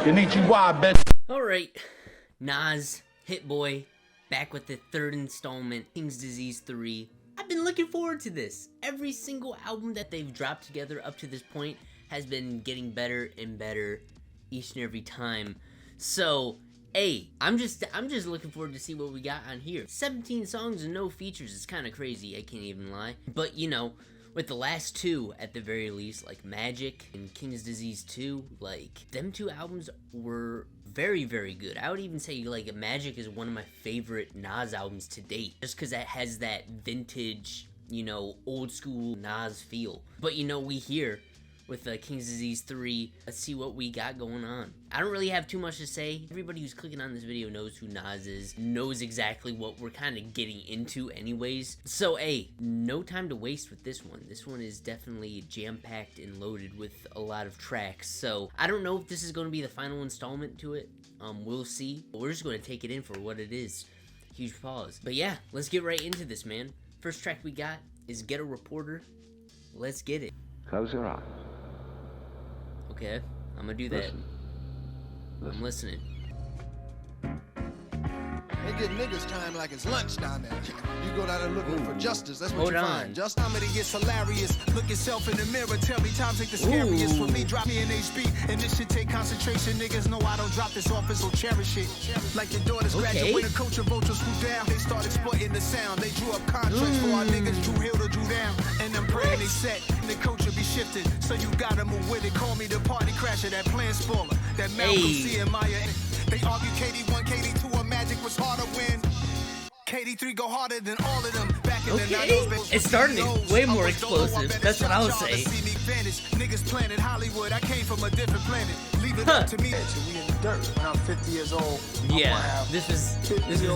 Konnichiwa, bitch. Alright, Nas Hit Boy, back with the third installment, King's Disease 3. I've been looking forward to this. Every single album that they've dropped together up to this point has been getting better and better each and every time. So, hey, I'm just looking forward to see what we got on here. 17 songs and no features is kind of crazy, I can't even lie. But, you know, with the last two, at the very least, like Magic and King's Disease 2, like, them two albums were very, very good. I would even say, like, Magic is one of my favorite Nas albums to date, just because it has that vintage, you know, old school Nas feel. But, you know, we here with King's Disease 3, let's see what we got going on. I don't really have too much to say. Everybody who's clicking on this video knows who Nas is, knows exactly what we're kind of getting into anyways. So, hey, no time to waste with this one. This one is definitely jam-packed and loaded with a lot of tracks. So, I don't know if this is going to be the final installment to it. We'll see. But we're just going to take it in for what it is. Huge pause. But yeah, let's get right into this, man. First track we got is Ghetto Reporter. Let's get it. Close your eyes. Okay, I'm gonna do that. Listen. I'm listening. They give niggas time like it's lunch down there. You go down there looking for justice, that's what Hold you on. find. Justice. Comedy is hilarious. Look yourself in the mirror. Tell me times ain't the scariest. For me, drop me an HB. And this shit take concentration. Niggas know I don't drop this off, so cherish it. Like your daughters graduating, culture vultures flew down. They start exploiting the sound. They drew up contracts for our niggas. Drew Hill to drew down. And I'm praying they set. And the culture be shifted. So you gotta move with it. Call me the party crasher. That plan spoiler. That Malcolm C and Maya. They argue KD1, KD2, or Magic was harder when KD3 go harder than all of them. Back in the 90s, it's starting to be way more explosive. That's what I would say. Niggas planet Hollywood. I came from a different planet. Leave it up to me. We in the dirt. When I'm 50 years old, Yeah, this was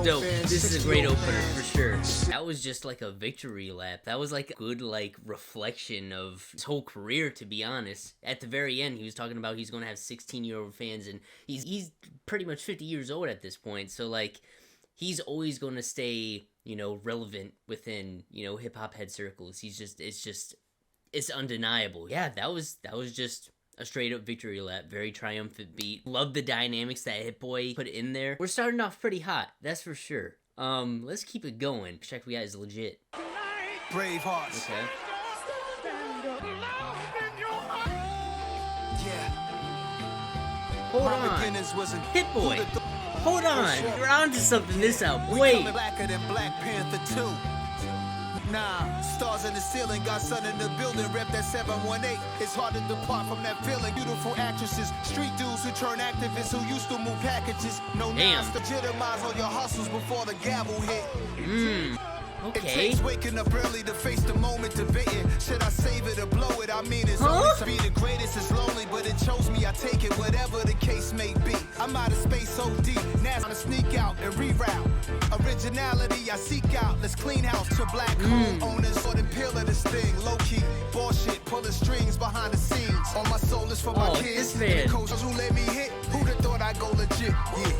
dope. This is a great opener for sure. That was just like a victory lap. That was like a good like reflection of his whole career, to be honest. At the very end, he was talking about he's gonna have 16-year-old fans, and he's pretty much 50 years old at this point. So like, he's always gonna stay, you know, relevant within, you know, hip hop head circles. It's undeniable. Yeah, that was just a straight up victory lap. Very triumphant beat. Love the dynamics that Hit Boy put in there. We're starting off pretty hot, that's for sure. Let's keep it going. Check we got is legit. Braveheart. Okay. Yeah. Hold My on. beginnings wasn't Hit Boy. Hold on. You're onto something this album. We Wait. coming blacker than Black Panther 2. Nah, stars in the ceiling, got sun in the building, rep that 718. It's hard to depart from that feeling. Beautiful actresses, street dudes who turn activists who used to move packages. No Damn. Nas, legitimize all your hustles before the gavel hit. It Okay. takes waking up early to face the moment, debating. Should I save it or blow it? I mean, it's only to be the greatest is lonely, but it chose me. I take it, whatever the case may be. I'm out of space OD, Nas to sneak out and reroute. Originality I seek out. Let's clean house to black home owners. Or the pill of this thing, low key. Bullshit, pulling strings behind the scenes. All my soul is for my kids. this man. The coaches who let me hit, who'd have thought I'd go legit? Yeah.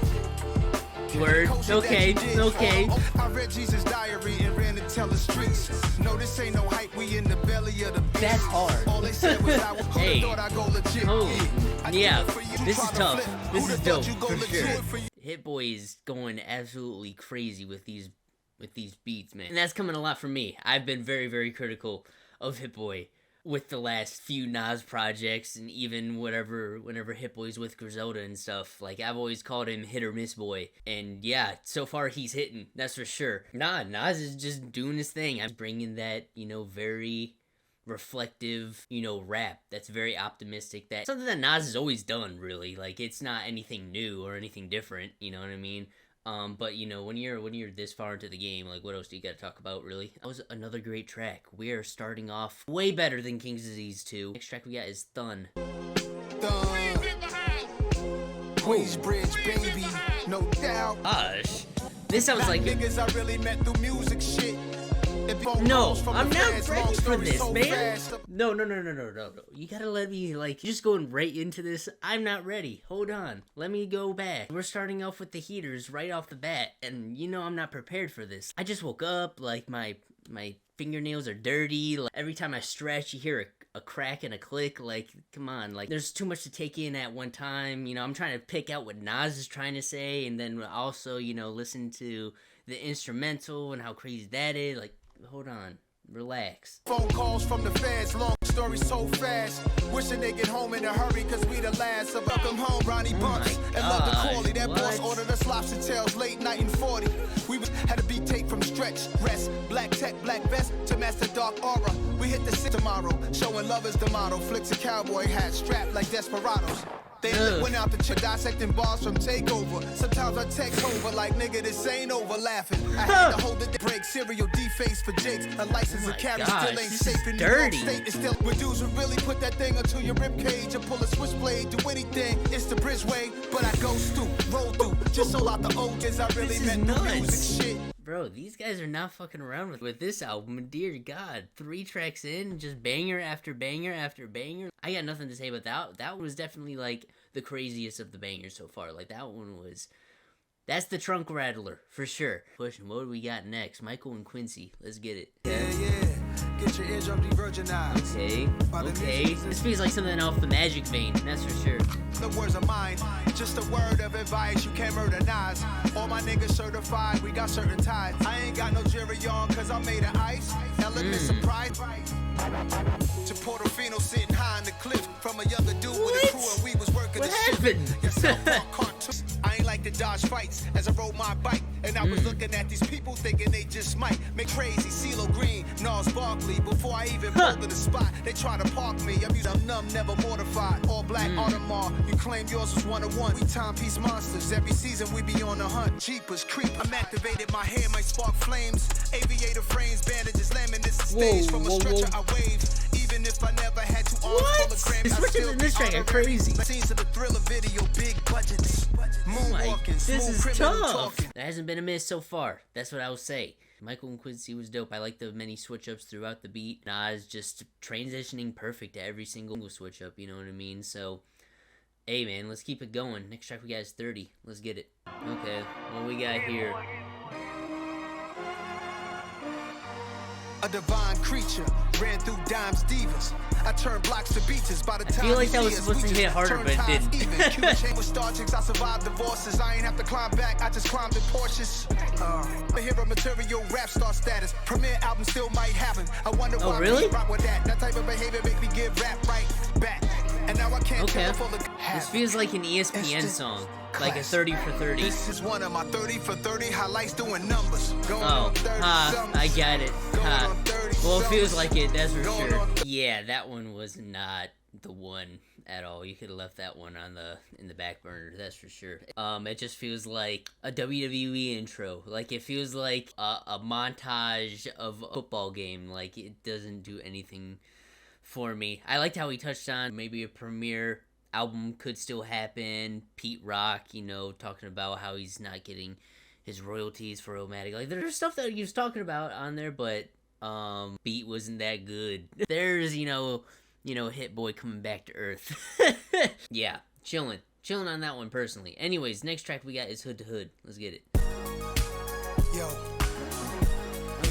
Word. Okay. Okay. I read Jesus' diary and ran to tell the streets. No, this ain't no hype. We in the belly of the beast. That's hard. All they said was I Hey. thought I go legit. Oh, I yeah. did it for you, This try is to tough. flip. This Who'da is thought dope you go for legit sure. for you? Hit Boy is going absolutely crazy with these beats, man. And that's coming a lot from me. I've been very, very critical of Hit Boy with the last few Nas projects, and even whenever Hit Boy's with Griselda and stuff. Like, I've always called him Hit or Miss Boy. And yeah, so far he's hitting, that's for sure. Nas is just doing his thing. I'm bringing that, you know, very reflective, you know, rap that's very optimistic. That's something that Nas has always done, really. Like, it's not anything new or anything different, you know what I mean? But you know, when you're this far into the game, like, what else do you gotta talk about, really? That was another great track. We are starting off way better than King's Disease 2. Next track we got is THUN. Queensbridge, baby, no doubt. Gosh, this sounds like niggas I really met through music shit. no, I'm not ready for this, man. No. You gotta let me, like, just going right into this. I'm not ready. Hold on. Let me go back. We're starting off with the heaters right off the bat, and you know I'm not prepared for this. I just woke up, like, my fingernails are dirty. Like, every time I stretch, you hear a crack and a click. Like, come on, like, there's too much to take in at one time. You know, I'm trying to pick out what Nas is trying to say, and then also, you know, listen to the instrumental and how crazy that is. Like, hold on, relax. Phone calls from the feds, long story so fast. Wishing they get home in a hurry, cause we the last of welcome home, Ronnie Bunks. And love the Corley, that boss ordered us lobster tails late night in 40. We had a beat tape from Stretch, Rest, Black Tech, Black Vest to Master Dark Aura. We hit the city tomorrow, showing love is the motto. Flicks a cowboy hat, strapped like desperados. They went out the dissecting bars from Takeover. Sometimes I text over like, nigga, this ain't over, laughing. I had to hold it, break cereal, deface for Jakes. A license to carry still ain't safe in New York State. It's still with dudes who really put that thing onto your rib cage and pull a switchblade, do anything. It's the bridgeway, but I go through, roll through, just so out the old kids I really meant the music shit. Bro, these guys are not fucking around with this album. Dear God, 3 tracks in, just banger after banger after banger. I got nothing to say about that. That was definitely like the craziest of the bangers so far. Like that one was, that's the trunk rattler for sure. Pushing, what do we got next? Michael and Quincy, let's get it. Yeah. Get your eardrum de-virginized. Okay. This feels like something off the Magic vein, that's for sure. The words of mine, just a word of advice, you can't murder Nas. All my niggas certified, we got certain ties. I ain't got no jury on, cause I'm made of ice. Elements of pride. To Portofino sitting high on the cliff from a younger dude with a crew, and we was working what the happened? I ain't like to dodge fights as I rode my bike, and I was looking at these people thinking they just might make crazy. CeeLo Green, Nas Barkley, before I even pulled to the spot, they try to park me. I'm numb, never mortified. All black Audemars, you claim yours was 101. We timepiece monsters, every season we be on the hunt. Jeepers creep, I'm activated, my hair might spark flames. Aviator frames, bandages, laminates the stage from a stretcher I wave. Even if I never had to arms full of grams, the switches in this track are crazy. Scenes of the Thriller video, big budgets. Moonwalking, this is tough. Talking. There hasn't been a miss so far. That's what I will say. Michael and Quincy was dope. I like the many switch ups throughout the beat. Nas just transitioning perfect to every single switch up. You know what I mean? So, hey man, let's keep it going. Next track we got is 30. Let's get it. Okay, what we got here? A divine creature ran through dimes divas. I turned blocks to beaches by the time I feel like that was supposed to hit harder, but it didn't. Cuban chain with star chicks, I survived divorces. I ain't have to climb back, I just climbed in Porsches. A hero material rap star status. Premiere album still might happen. I wonder why really? rock with that. That type of behavior make me give rap right back. And now I can't tell full of this feels like an ESPN song. Like a 30 for 30. This is one of my 30 for 30 highlights doing numbers. I got it. Well, it feels like it, that's for sure. Yeah, that one was not the one at all. You could have left that one on in the back burner, that's for sure. It just feels like a WWE intro. Like, it feels like a montage of a football game. Like, it doesn't do anything for me. I liked how he touched on maybe a premiere album could still happen. Pete Rock, you know, talking about how he's not getting his royalties for Illmatic. Like, there's stuff that he was talking about on there, but beat wasn't that good. There's, you know, Hit Boy coming back to earth. Yeah, chilling on that one personally. Anyways, next track we got is Hood to Hood. Let's get it.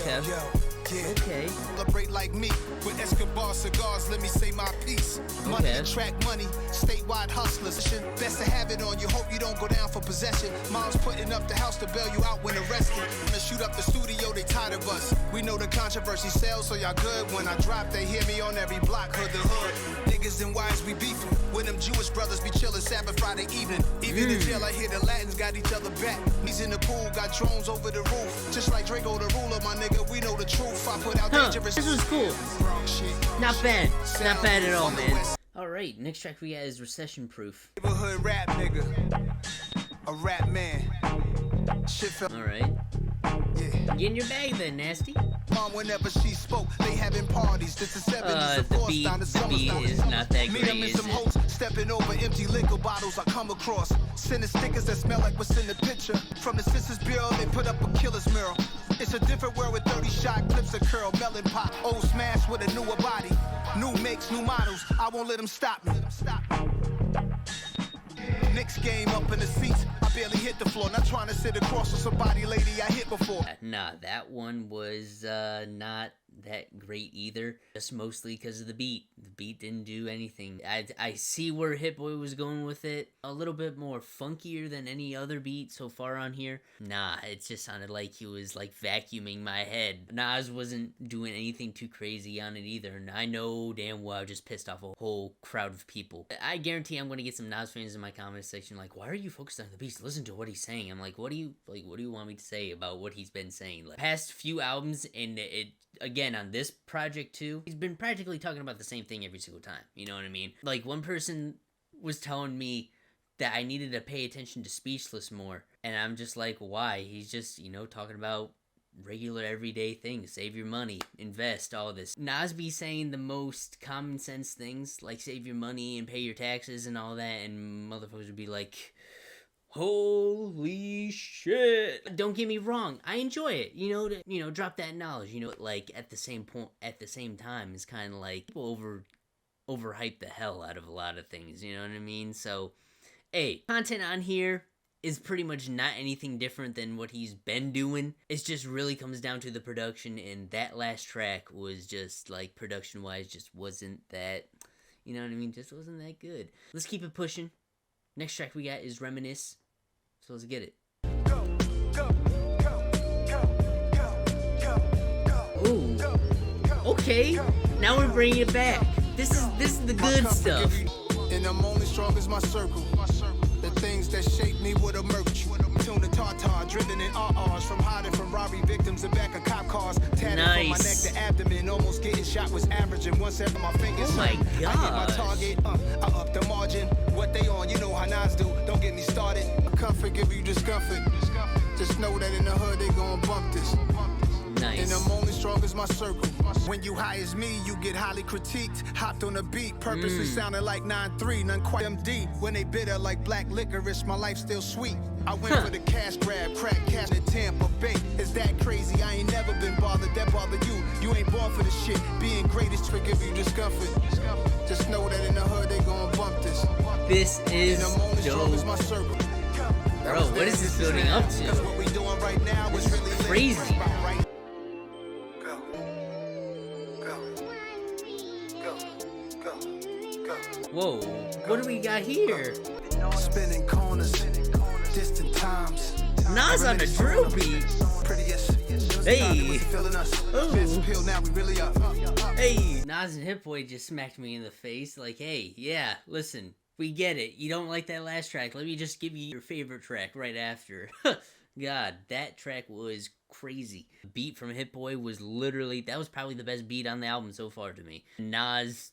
Okay. Okay. Celebrate like me with Escobar cigars. Let me say my piece. Money attract money. Statewide hustlers. Best to have it on you. Hope you don't go down for possession. Mom's putting up the house to bail you out when arrested. Gonna shoot up the studio. They tired of us. We know the controversy sells, so y'all good. When I drop, they hear me on every block. Hood to hood. Niggas and wives we beefing. When them Jewish brothers be chilling Sabbath Friday evening. Even in jail, I hear the Latins got each other back. He's in the pool, got drones over the roof. Just like Draco the ruler, my nigga. We know the truth. I put out dangerous. This was cool. Not bad. Not bad at all, man. Alright, next track we got is Recession-Proof. Neighborhood rap nigga. A rap man. Alright. Yeah. Get in your bag then, Nasty. Mom, whenever she spoke, they having parties. This is 70s, of course, down the summer. The beat is not that great, is it? Stepping over empty liquor bottles I come across. Sending stickers that smell like what's in the picture. From the Sisters Bureau, they put up a killer's mural. It's a different world with 30 shot clips of curl, melon pop. Old smash with a newer body. New makes, new models. I won't let them stop me. Knicks game up in the seats. I barely hit the floor. Not trying to sit across with somebody lady I hit before. Nah, that one was not that great either, just mostly because of the beat. The beat didn't do anything. I see where Hit Boy was going with it, a little bit more funkier than any other beat so far on here. Nah, it just sounded like he was like vacuuming my head. Nas wasn't doing anything too crazy on it either, and I know damn well I just pissed off a whole crowd of people. I guarantee I'm gonna get some Nas fans in my comment section like, why are you focused on the beats? Listen to what he's saying. I'm like, what do you want me to say about what he's been saying? Like, past few albums, and it again on this project too, he's been practically talking about the same thing every single time. You know what I mean? Like, one person was telling me that I needed to pay attention to Speechless more, and I'm just like, why? He's just, you know, talking about regular everyday things. Save your money, invest, all this. Nas be saying the most common sense things like save your money and pay your taxes and all that, and motherfuckers would be like, holy shit. Don't get me wrong, I enjoy it, you know, to drop that knowledge, you know, like at the same time, it's kind of like people overhype the hell out of a lot of things, you know what I mean? So hey, content on here is pretty much not anything different than what he's been doing. It just really comes down to the production, and that last track was just like, production wise, just wasn't that, you know what I mean, just wasn't that good. Let's keep it pushing. Next track we got is Reminisce, so let's get it. Ooh, okay, now we're bringing it back. This is the good stuff. And I'm only strong as my circle. The things that shape me would emerge. Tune the tartar, drilling in RRs from hiding from robbery victims and back of cop cars. Tatted from my neck to abdomen, almost getting shot was averaging. Once every my fingers. Oh my God! I hit my target, I up the margin. What they on, you know how Nas do. Don't get me started. Comfort give you discomfort. Just know that in the hood they gon' bump this. Nice. And I'm only strong as my circle. When you high as me, you get highly critiqued. Hopped on the beat, purposely sounding like 9-3, none quite MD. When they bitter like black licorice, my life still sweet. I went for the cash grab, crack cash in Tampa Bay. Is that crazy? I ain't never been bothered. That bother you. You ain't born for the shit. Being great is to give you discomfort. Just know that in the hood they gon' bump this. This is and I'm only strong as dope. my circle. Bro, what is this building up to? What we doing right now is really crazy. Whoa, what do we got here? Spinning corners, distant times. Nas on the drill beat. Hey. Ooh. Now we really up. Hey. Nas and Hit Boy just smacked me in the face like, hey, yeah, listen, we get it. You don't like that last track. Let me just give you your favorite track right after. God, that track was crazy. The beat from Hit Boy was literally, that was probably the best beat on the album so far to me. Nas,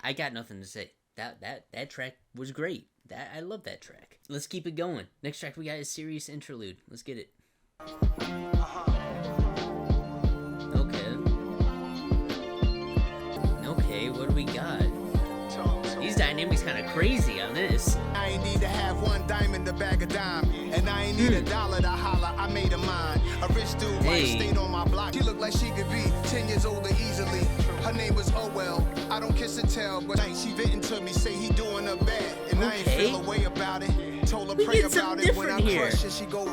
I got nothing to say. That track was great. I love that track. Let's keep it going. Next track we got is Serious Interlude. Let's get it. Okay, what do we got? These dynamics kind of crazy on this. I ain't need to have one dime in the bag of dime, and I ain't need $1 to holler. I made a mine. A rich dude, white, stayed on my block. She looked like she could be 10 years older easily. Her name was Owell. I don't kiss and tell, but she venting to me, say he doing her bad, and I ain't feel a way about it. Told her pray about it when I crush it. She go.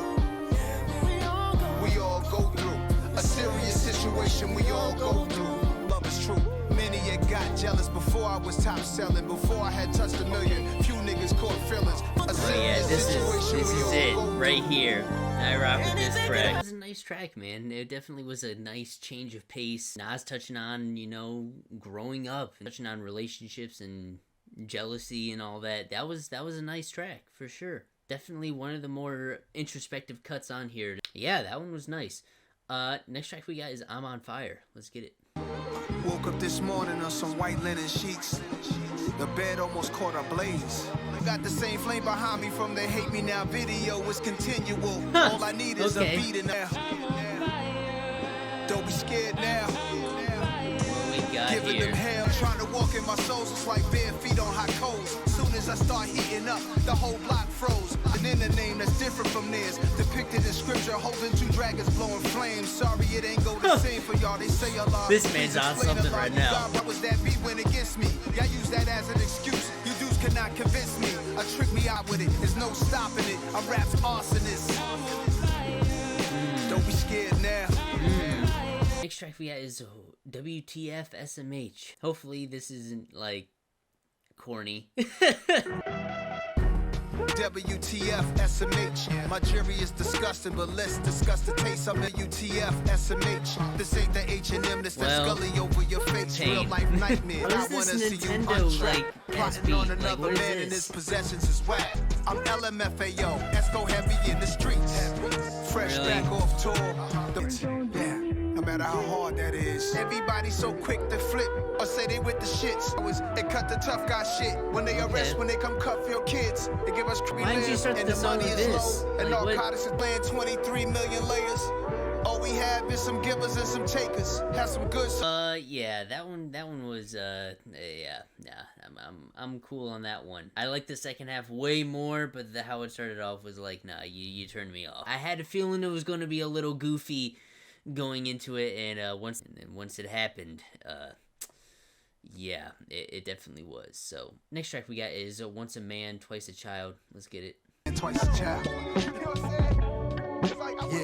We all go through a serious situation. We all go through. Love is true. Many had got jealous before I was top selling. Before I had touched 1 million, few niggas caught feelings. Oh yeah, this is it right here. I rock with this track. It was a nice track, man. It definitely was a nice change of pace. Nas touching on, you know, growing up, touching on relationships and jealousy and all that. That was a nice track for sure. Definitely one of the more introspective cuts on here. Yeah, that one was nice. Next track we got is I'm on Fire. Let's get it. Woke up this morning on some white linen sheets. The bed almost caught a blaze. Got the same flame behind me from the Hate Me Now video. It's continual. All I need is a beat in there. Don't be scared now. Giving them hell, trying to walk in my soles. It's like bare feet on hot coals. Soon as I start heating up, the whole block froze. And in a name that's different from theirs, depicted in scripture, holding 2 dragons blowing flames. Sorry, it ain't go the same for y'all. They say a lot. This man's on something right now. What was that beat went against me? Y'all use that as an excuse. You dudes cannot convince me. Trick me out with it. There's no stopping it. I'm rap's arsonist. Don't be scared now. Next track we got is WTF SMH. Hopefully this isn't like corny. WTF SMH. My jury is disgusting, but let's discuss the taste of WTF SMH. This ain't the H&M that's scully over your face. Real life nightmare. I wanna see you untrapped. Plotting on another man and his possessions is whack. I'm LMFAO. Let's go heavy in the streets. Fresh back off tour. Yeah. No matter how hard that is. Everybody so quick to flip or say they with the shits. It cut the tough guy shit. When they arrest, when they come cuff your kids, they give us creepy lives and the money is low. And narcotics is playing 23 million layers. All we have is some givers and some takers. Have some good. Yeah, that one was yeah, nah, I'm cool on that one. I like the second half way more, but how it started off was like, nah, you turned me off. I had a feeling it was going to be a little goofy going into it, and once it happened, yeah, it definitely was. So next track we got is Once a Man, Twice a Child. Let's get it. Twice a child. You know what I'm saying? It's like I was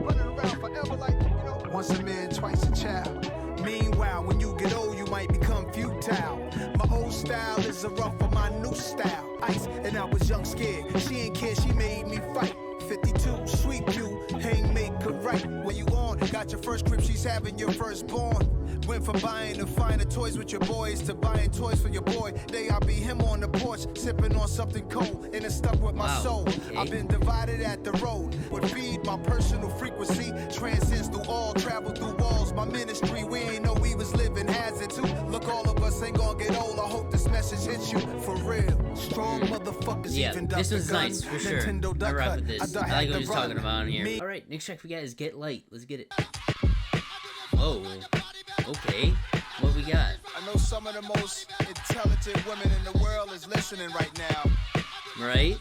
running around forever, like, you know, once a man, twice a child. Meanwhile, when you get old, you might become futile. My old style is a rough for my new style. Ice, and I was young, scared. She ain't care, she made me fight. 52, sweet you, hang, make her right. When you on, got your first crib, she's having your firstborn. Went from buying the finer toys with your boys to buying toys for your boy. Day I be him on the porch, sipping on something cold, and it's stuck with my soul. Okay. I've been divided at the road. Would feed my personal frequency, transcends through all, travel through walls. My ministry, we ain't know we was living as it too. Look, all of us ain't gonna get old. I hope this message hits you for real. Strong motherfuckers, even this was nice for sure. I rock with this. I like what he's talking about on here. All right, next track we got is Get Light. Let's get it. Whoa. Okay, what we got? I know some of the most intelligent women in the world is listening right now. Right?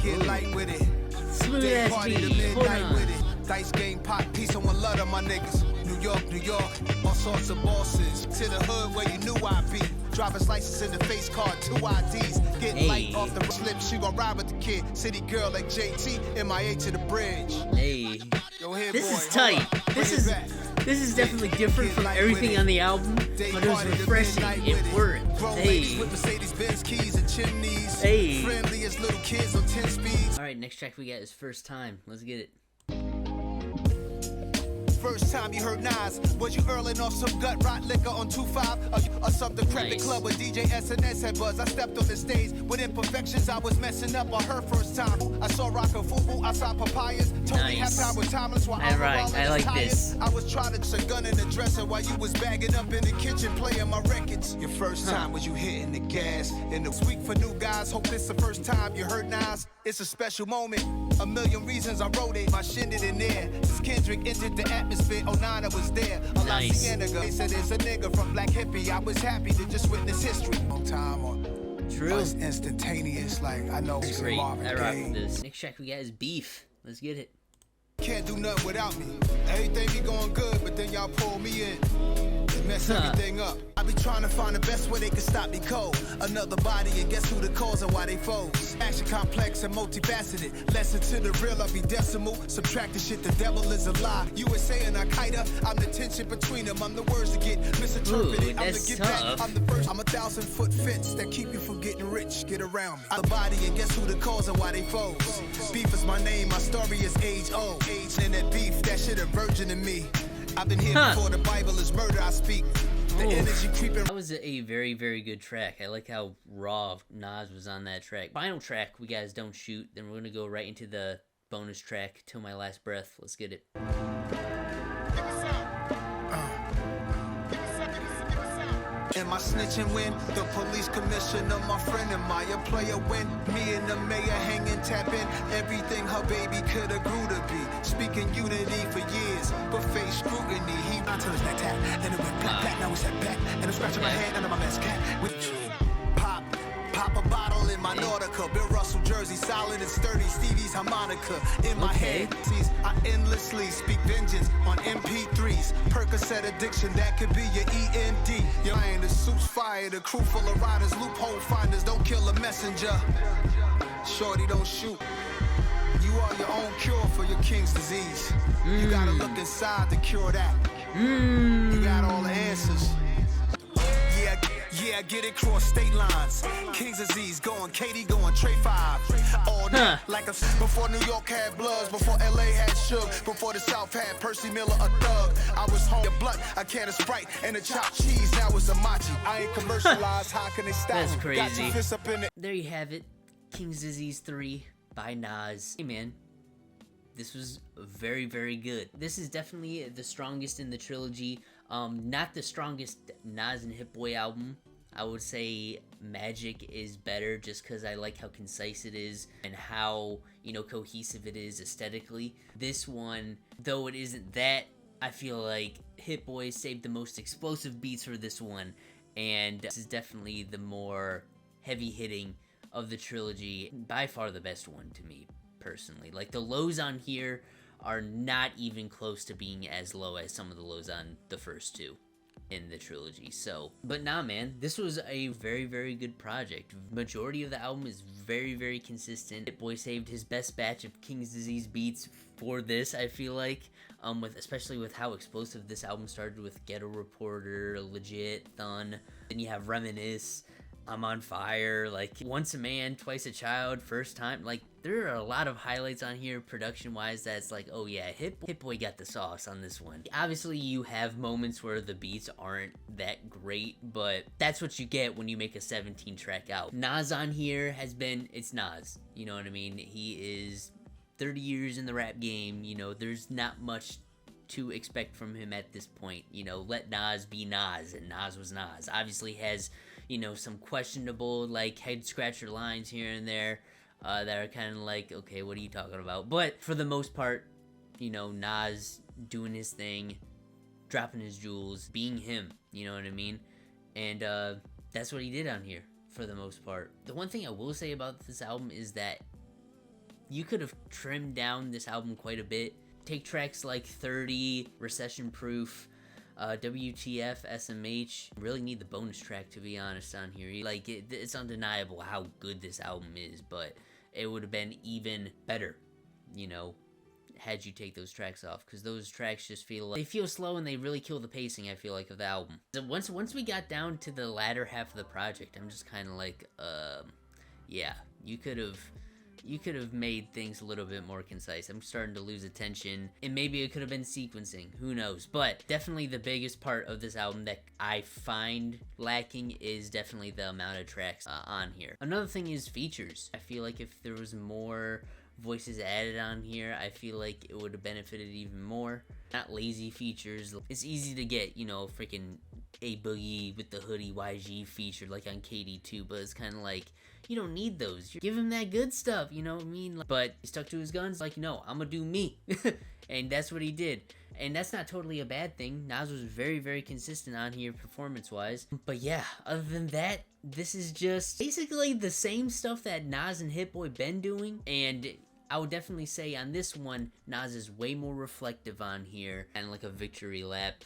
Get light with it. Smooth Day ass party to beat. Hold midnight on. with it. Dice game, pop, peace, and one love to my niggas. New York, all sorts of bosses. To the hood where you knew I'd be. Driver's license in the face card, 2 IDs. Getting light off the slip, she gon' ride with the kid. City girl like JT, MIA to the bridge. Hey, Yo, here, this boy, is tight. This is definitely different from everything on the album, but it was refreshing. It worked. Hey. With Mercedes-Benz keys and chimneys. Hey. Friendliest little kids on 10 speeds. All right, next track we got is First Time. Let's get it. First time you heard Nas, was you earling off some gut rot liquor on 2-5 or something? Crack the club with DJ SNS had buzz. I stepped on the stage with imperfections. I was messing up on her first time. I saw Rocka Fubu outside Papayas. Told me half time was timeless while I like this. I was trying to put a gun in the dresser while you was bagging up in the kitchen playing my records. Your first time was you hitting the gas. And it was weak for new guys. Hope this the first time you heard Nas. It's a special moment. A million reasons I wrote it. My shit in there. Since Kendrick entered the atmosphere, 09 I was there. A La Cienega. They said it's a nigga from Black Hippie. I was happy to just witness history. Long time on. True. It's instantaneous. Like I know it's great. Marvin I rock Gaye. with this. Next track we got is Beef. Let's get it. Can't do nothing without me. Everything be going good, but then y'all pull me in. Mess everything up. I be trying to find the best way they can stop me cold. Another body, and guess who the cause and why they foes? Action complex and multifaceted. Lesson to the real, I be decimal. Subtract the shit, the devil is a lie. USA and Al-Qaeda, I'm the tension between them. I'm the words that get misinterpreted. I'm the get back, I'm the first. I'm a 1,000-foot fence that keep you from getting rich. Get around me. I'm the body, and guess who the cause and why they foes? Beef is my name, my story is age old. Age and that beef, that shit a virgin in me. I've been here before the Bible is murder, I speak. The energy creeping. That was a very, very good track. I like how raw Nas was on that track. Final track, we guys Don't Shoot. Then we're gonna go right into the bonus track, Till My Last Breath. Let's get it. Am I snitching when the police commissioner, my friend, am I a player when me and the mayor hanging, tapping everything her baby could have grew to be? Speaking unity for years, but face scrutiny. He until his neck tap, then it went black, now we set back, and I'm scratching my head under my mask cat. With Pop a bottle in my Nautica, Bill Russell jersey, solid and sturdy, Stevie's harmonica in my head. Sees I endlessly speak vengeance on MP3s. Percocet addiction, that could be your EMD. Your mind, the suits fire, the crew full of riders, loophole finders, don't kill a messenger. Shorty, don't shoot. You are your own cure for your king's disease. You gotta look inside to cure that. You got all the answers. Yeah, get it cross state lines. King's disease going, Katie going, Trey 5. All night like a before New York had Bloods, before LA had Suge, before the South had Percy Miller, a thug. I was home, a blunt, a can of Sprite, and a chopped cheese. Now it's a machi. I ain't commercialized. How can they stop? That's crazy. Got your fists up in it. There you have it. King's Disease 3 by Nas. Hey man, this was very, very good. This is definitely the strongest in the trilogy. Not the strongest Nas and Hit Boy album. I would say Magic is better just because I like how concise it is and how, you know, cohesive it is aesthetically. This one, though it isn't that, I feel like Hit Boy saved the most explosive beats for this one, and this is definitely the more heavy-hitting of the trilogy. By far the best one to me, personally. Like, the lows on here are not even close to being as low as some of the lows on the first two in the trilogy. So, but nah man, this was a very, very good project. Majority of the album is very, very consistent. Hit Boy saved his best batch of King's Disease beats for this, I feel like, especially with how explosive this album started with Ghetto Reporter, Legit, THUN, then you have Reminisce, I'm on Fire, like Once a Man, Twice a Child, First Time. Like, there are a lot of highlights on here production wise that's like, oh yeah, Hit Boy got the sauce on this one. Obviously you have moments where the beats aren't that great, but that's what you get when you make a 17 track out. Nas on here has been, it's Nas, you know what I mean? He is 30 years in the rap game, you know, there's not much to expect from him at this point. You know, let Nas be Nas, and Nas was Nas. Obviously has, you know, some questionable, like, head scratcher lines here and there that are kind of like, okay, what are you talking about? But for the most part, you know, Nas doing his thing, dropping his jewels, being him, you know what I mean? And that's what he did on here for the most part. The one thing I will say about this album is that you could have trimmed down this album quite a bit. Take tracks like 30, Recession-Proof, WTF SMH. Really need the bonus track, to be honest, on here. Like, it's undeniable how good this album is, but it would have been even better, you know, had you take those tracks off, because those tracks just feel like, they feel slow and they really kill the pacing, I feel like, of the album. So once we got down to the latter half of the project, I'm just kind of like, yeah, you could have made things a little bit more concise. I'm starting to lose attention, and maybe it could have been sequencing, who knows. But definitely the biggest part of this album that I find lacking is definitely the amount of tracks on here. Another thing is features. I feel like if there was more voices added on here, I feel like it would have benefited even more. Not lazy features. It's easy to get, you know, freaking A Boogie with the hoodie YG featured like on KD2, but it's kind of like, you don't need those. You give him that good stuff, you know what I mean? But he stuck to his guns, like, no, I'm gonna do me. And that's what he did. And that's not totally a bad thing. Nas was very, very consistent on here performance-wise. But yeah, other than that, this is just basically the same stuff that Nas and Hit Boy been doing. And I would definitely say on this one, Nas is way more reflective on here. Kind of like a victory lap.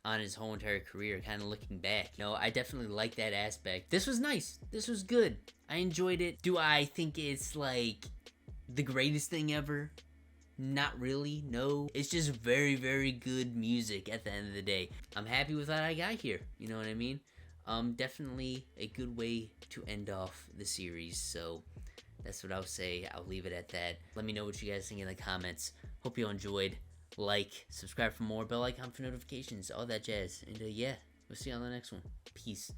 On his whole entire career, kind of looking back. You know, I definitely like that aspect. This was nice. This was good. I enjoyed it. Do I think it's like the greatest thing ever? Not really, no. It's just very, very good music at the end of the day. I'm happy with what I got here, you know what I mean? Definitely a good way to end off the series, so that's what I'll say. I'll leave it at that. Let me know what you guys think in the comments. Hope you all enjoyed. Like, subscribe for more, bell icon for notifications, all that jazz. And yeah, we'll see you on the next one. Peace.